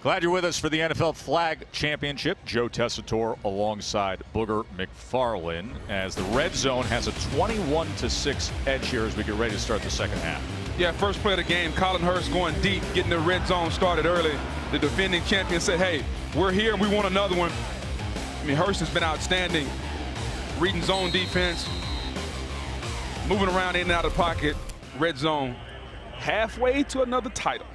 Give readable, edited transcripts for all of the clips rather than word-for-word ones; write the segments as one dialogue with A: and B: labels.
A: Glad you're with us for the NFL Flag Championship. Joe Tessitore alongside Booger McFarland as the Red Zone has a 21-6 edge here as we get ready to start the second half.
B: Yeah, first play of the game, Colin Hurst going deep, getting the Red Zone started early. The defending champion said, hey, we're here and we want another one. I mean, Hurst has been outstanding. Reading zone defense, moving around in and out of the pocket. Red Zone halfway to another title.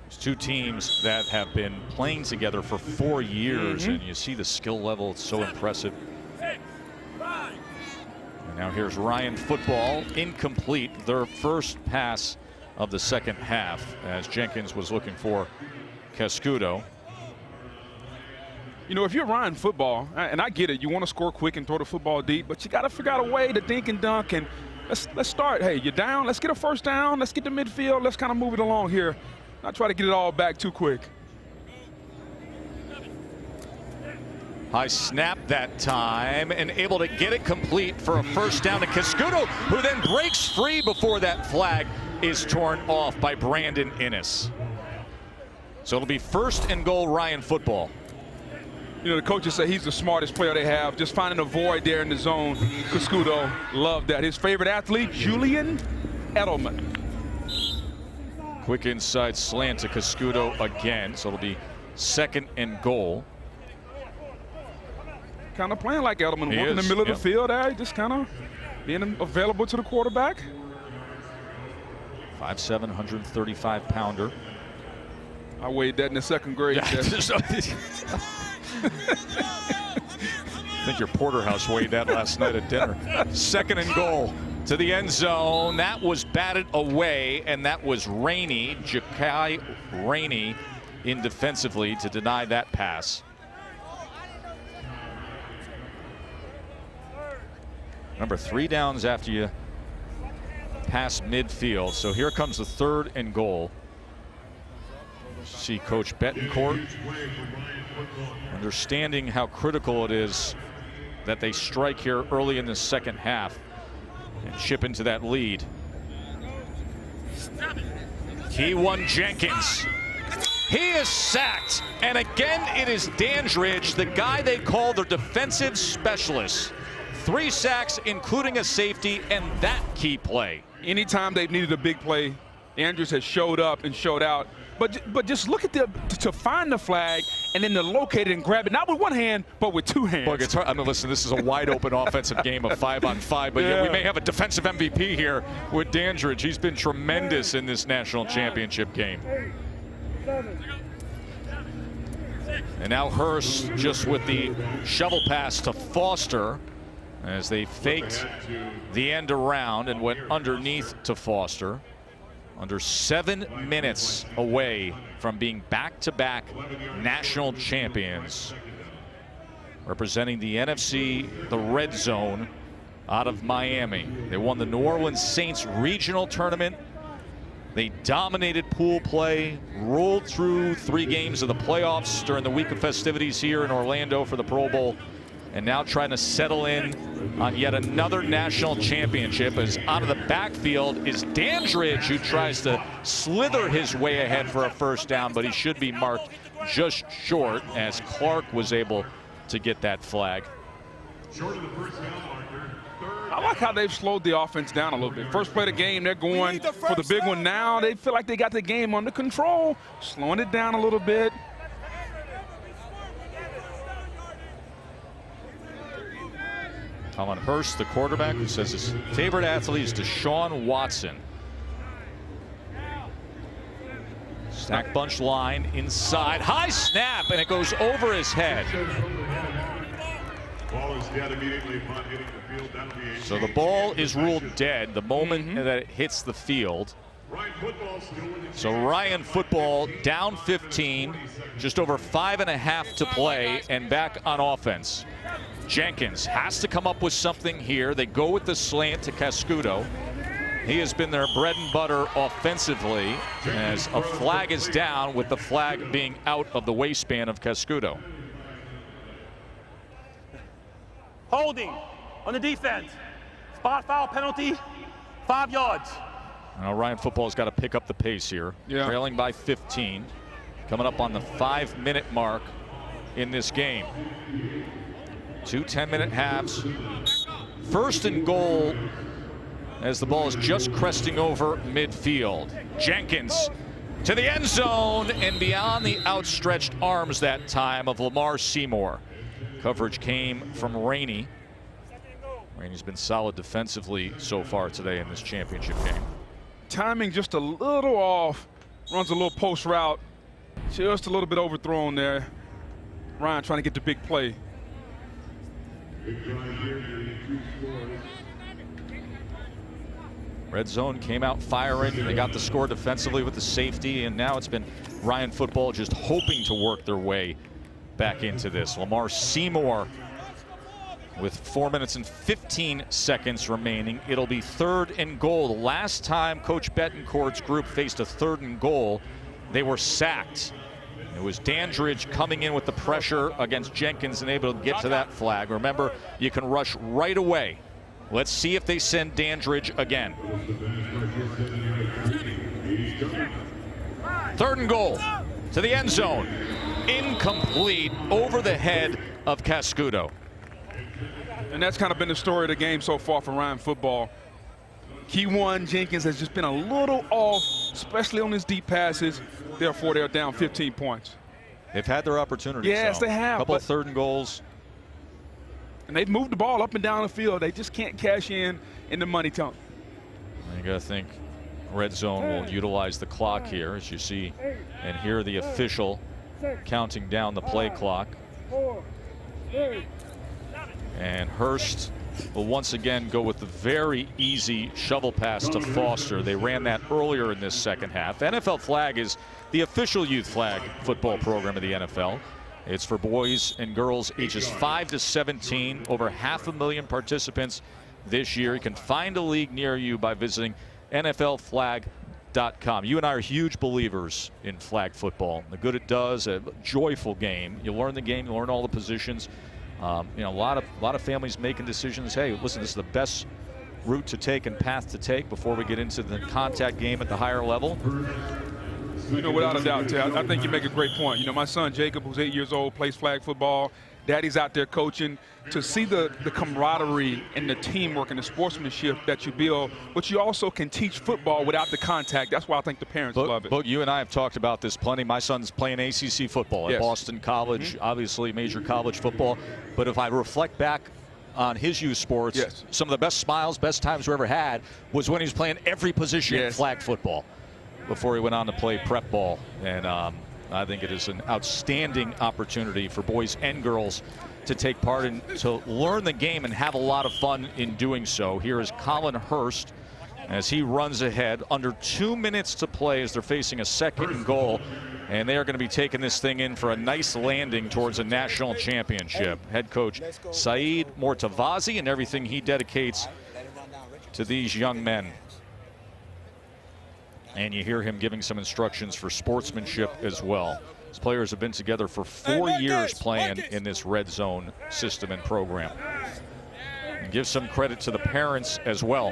A: There's two teams that have been playing together for 4 years, and you see the skill level. It's so impressive. And now here's Ryan Football, incomplete, their first pass of the second half as Jenkins was looking for Cascudo.
B: You know, if you're Ryan Football, and I get it, you want to score quick and throw the football deep, but you got to figure out a way to dink and dunk. And let's start. Hey, you're down. Let's get a first down. Let's get to midfield. Let's kind of move it along here. Not try to get it all back too quick.
A: High snap that time and able to get it complete for a first down to Cascudo, who then breaks free before that flag is torn off by Brandon Innes. So it'll be first and goal Ryan Football.
B: You know, the coaches say he's the smartest player they have, just finding a void there in the zone. Cascudo, love that. His favorite athlete, Julian Edelman.
A: Quick inside slant to Cascudo again, so it'll be second and goal.
B: Kind of playing like Edelman, walking in the middle of the field there, just kind of being available to the quarterback.
A: 5'7", 135-pounder.
B: I weighed that in the second grade.
A: Yeah, I think your porterhouse weighed that last night at dinner. Second and goal to the end zone. That was batted away, and that was Rainey, Ja'Kai Rainey, in defensively to deny that pass. Remember, 3 downs after you pass midfield. So here comes the third and goal. See Coach Betancourt understanding how critical it is that they strike here early in the second half and chip into that lead. Key one, Jenkins. He is sacked, and again it is Dandridge, the guy they call their defensive specialist. 3 sacks, including a safety, and that key play.
B: Anytime they've needed a big play, Andrews has showed up and showed out. But just look at to find the flag and then to locate it and grab it, not with one hand, but with 2 hands.
A: Look, it's hard. I mean, listen, this is a wide open offensive game of 5-on-5, but yeah, we may have a defensive MVP here with Dandridge. He's been tremendous in this national championship game. And now Hurst just with the shovel pass to Foster as they faked the end around and went underneath to Foster. Under 7 minutes away from being back-to-back national champions. Representing the NFC, the Red Zone out of Miami. They won the New Orleans Saints regional tournament. They dominated pool play, rolled through 3 games of the playoffs during the week of festivities here in Orlando for the Pro Bowl, and now trying to settle in on yet another national championship. As out of the backfield is Dandridge, who tries to slither his way ahead for a first down, but he should be marked just short as Clark was able to get that flag.
B: I like how they've slowed the offense down a little bit. First play of the game, they're going for the big one now. They feel like they got the game under control, slowing it down a little bit.
A: Colin Hurst, the quarterback, who says his favorite athlete is Deshaun Watson. Stack bunch line inside, high snap, and it goes over his head. So the ball is ruled dead the moment that it hits the field. So Ryan Football down 15, just over 5.5 to play, and back on offense. Jenkins has to come up with something here. They go with the slant to Cascudo. He has been their bread and butter offensively as a flag is down, with the flag being out of the waistband of Cascudo.
C: Holding on the defense. Spot foul penalty, 5 yards.
A: Now Ryan Football's got to pick up the pace here. Trailing by 15. coming up on the 5-minute mark in this game. 2 10-minute halves. First and goal as the ball is just cresting over midfield. Jenkins to the end zone and beyond the outstretched arms that time of Lamar Seymour. Coverage came from Rainey. Rainey's been solid defensively so far today in this championship game.
B: Timing just a little off. Runs a little post route. Just a little bit overthrown there. Ryan trying to get the big play.
A: Redzone came out firing. They got the score defensively with the safety, and now it's been Ryan football just hoping to work their way back into this. Lamar Seymour with 4 minutes and 15 seconds remaining. It'll be 3rd and goal. The last time Coach Betancourt's group faced a 3rd and goal, they were sacked. It was Dandridge coming in with the pressure against Jenkins and able to get to that flag. Remember, you can rush right away. Let's see if they send Dandridge again. 3rd and goal to the end zone. Incomplete over the head of Cascudo.
B: And that's kind of been the story of the game so far for Ryan football. Key one, Jenkins has just been a little off, especially on his deep passes. Therefore, they're down 15 points.
A: They've had their opportunities.
B: Yes, they have.
A: A couple of 3rd and goals.
B: And they've moved the ball up and down the field. They just can't cash in the money tongue.
A: You got to think Redzone will utilize the clock here, as you see and hear the official counting down the play clock. And Hurst will once again go with the very easy shovel pass to Foster. They ran that earlier in this second half. NFL flag is the official youth flag football program of the NFL. It's for boys and girls ages 5 to 17. Over 500,000 participants this year. You can find a league near you by visiting NFLflag.com. You and I are huge believers in flag football. The good it does, a joyful game. You learn the game, you learn all the positions. You know, a lot of families making decisions. Hey, listen, this is the best route to take and path to take before we get into the contact game at the higher level.
B: You know, without a doubt, Ted, I think you make a great point. You know, my son Jacob, who's 8 years old, plays flag football. Daddy's out there coaching. To see the camaraderie and the teamwork and the sportsmanship that you build, but you also can teach football without the contact. That's why I think the parents love it.
A: But you and I have talked about this plenty. My son's playing ACC football at Boston College, obviously major college football. But if I reflect back on his youth sports, some of the best smiles, best times we ever had was when he was playing every position in flag football before he went on to play prep ball. And I think it is an outstanding opportunity for boys and girls to take part in, to learn the game and have a lot of fun in doing so. Here is Colin Hurst as he runs ahead. Under 2 minutes to play as they're facing a 2nd and goal. And they are going to be taking this thing in for a nice landing towards a national championship. Head coach Saeed Mortavazi and everything he dedicates to these young men. And you hear him giving some instructions for sportsmanship as well. These players have been together for 4 years playing in this Redzone system and program. And give some credit to the parents as well.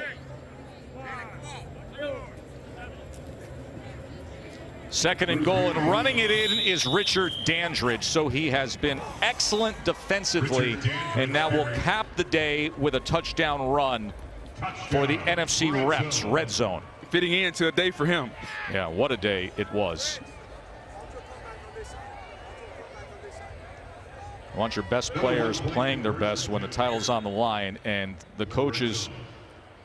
A: 2nd and goal, and running it in is Richard Dandridge. So he has been excellent defensively and now will cap the day with a touchdown run for the NFC Reps, Redzone.
B: Fitting into a day for him.
A: Yeah, what a day it was. I want your best players playing their best when the title's on the line, and the coaches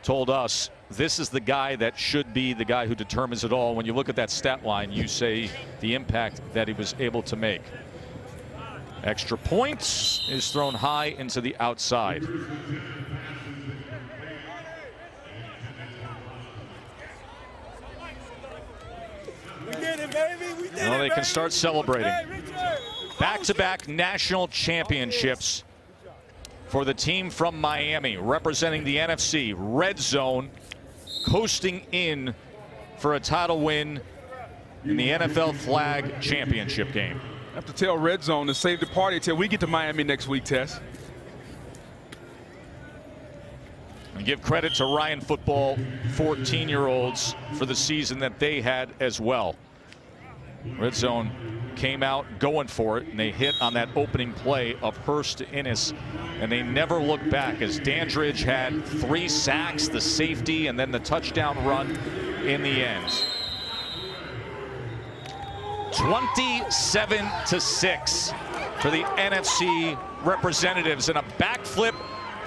A: told us this is the guy that should be the guy who determines it all. When you look at that stat line, you say the impact that he was able to make. Extra points is thrown high into the outside. Well, they can start celebrating. Back-to-back national championships for the team from Miami, representing the NFC. Redzone coasting in for a title win in the NFL Flag Championship game.
B: I have to tell Redzone to save the party until we get to Miami next week, Tess.
A: And give credit to Ryan Football 14-year-olds for the season that they had as well. Redzone came out going for it, and they hit on that opening play of Hurst to Innes, and they never looked back as Dandridge had 3 sacks, the safety, and then the touchdown run in the end. 27-6 for the NFC representatives, and a backflip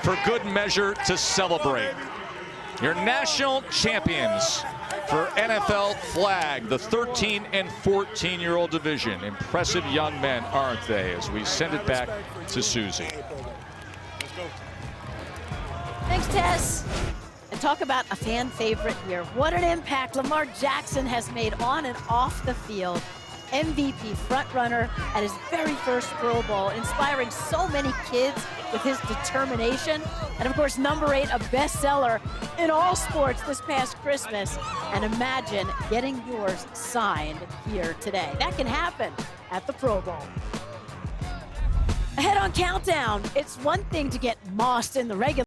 A: for good measure to celebrate. Your national champions for NFL flag, the 13 and 14-year-old division. Impressive young men, aren't they? As we send it back to Susie.
D: Thanks, Tess. And talk about a fan favorite here. What an impact Lamar Jackson has made on and off the field. MVP frontrunner at his very first Pro Bowl, inspiring so many kids with his determination. And of course, number 8, a bestseller in all sports this past Christmas. And imagine getting yours signed here today. That can happen at the Pro Bowl. Ahead on Countdown, it's one thing to get mossed in the regular